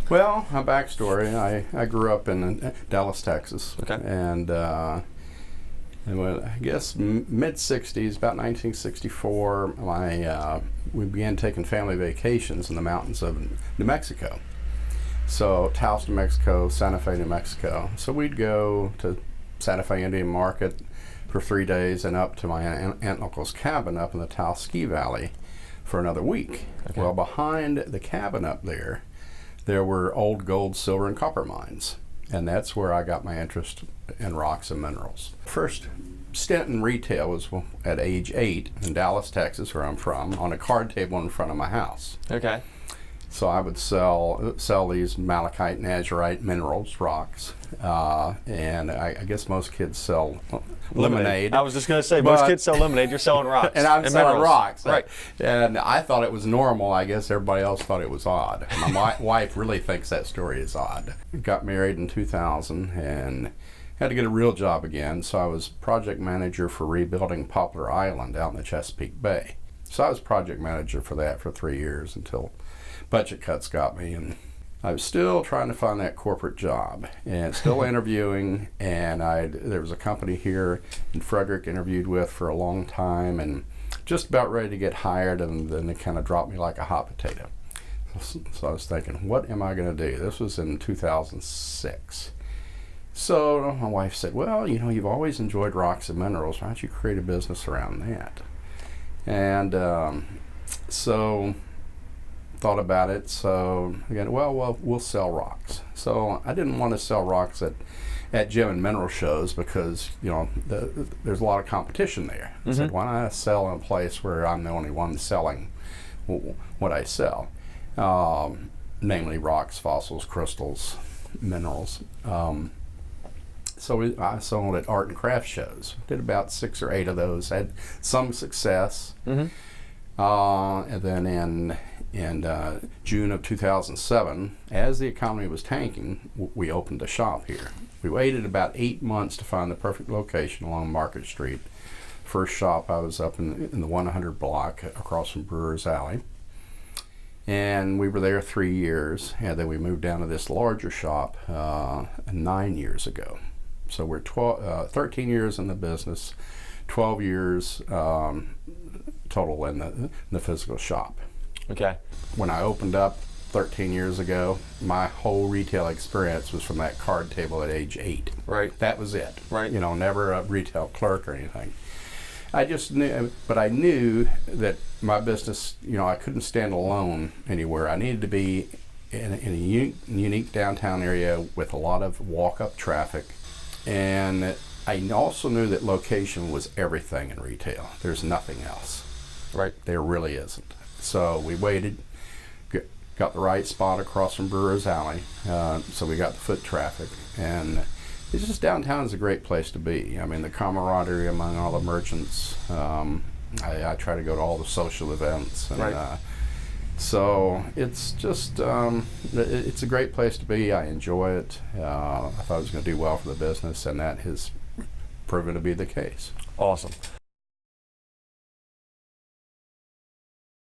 Well, my backstory, I grew up in Dallas, Texas. Okay. And well, I guess mid-'60s, about 1964, we began taking family vacations in the mountains of New Mexico. So Taos, New Mexico, Santa Fe, New Mexico. So we'd go to Santa Fe Indian Market for 3 days and up to my aunt and uncle's cabin up in the Taos Ski Valley for another week. Okay. Well, behind the cabin up there were old gold, silver, and copper mines. And that's where I got my interest in rocks and minerals. First stint in retail was at age 8 in Dallas, Texas, where I'm from, on a card table in front of my house. Okay. So I would sell these malachite, nazarite minerals, rocks, and I guess most kids sell lemonade. I was just going to say, most kids sell lemonade. You're selling rocks. And I'm selling minerals. rocks. Right. And I thought it was normal. I guess everybody else thought it was odd. My wife really thinks that story is odd. Got married in 2000 and had to get a real job again. So I was project manager for rebuilding Poplar Island out in the Chesapeake Bay. So I was project manager for that for 3 years until budget cuts got me, and I was still trying to find that corporate job and still interviewing. And there was a company here in Frederick interviewed with for a long time and just about ready to get hired, and then they kind of dropped me like a hot potato. So I was thinking, what am I going to do? This was in 2006. So my wife said, well, you've always enjoyed rocks and minerals. Why don't you create a business around that? And so thought about it. So again, well, we'll sell rocks. So I didn't want to sell rocks at gem and mineral shows because there's a lot of competition there. I said, why not sell in a place where I'm the only one selling what I sell, namely rocks, fossils, crystals, minerals. So I sold at art and craft shows. Did about 6 or 8 of those. Had some success. And then in June of 2007, as the economy was tanking, we opened a shop here. We waited about 8 months to find the perfect location along Market Street. First shop, I was up in the 100 block across from Brewers Alley. And we were there 3 years, and then we moved down to this larger shop 9 years ago. So we're 13 years in the business, 12 years total in the physical shop. Okay. When I opened up 13 years ago, my whole retail experience was from that card table at age 8. Right. That was it. Right. Never a retail clerk or anything. I just knew, but I knew that my business, I couldn't stand alone anywhere. I needed to be in a unique downtown area with a lot of walk-up traffic. And I also knew that location was everything in retail. There's nothing else. Right. There really isn't. So we waited, got the right spot across from Brewers Alley, so we got the foot traffic. And it's just, downtown is a great place to be. I mean, the camaraderie among all the merchants. I try to go to all the social events. And, right. So it's just, it's a great place to be. I enjoy it. I thought I was going to do well for the business, and that has proven to be the case. Awesome.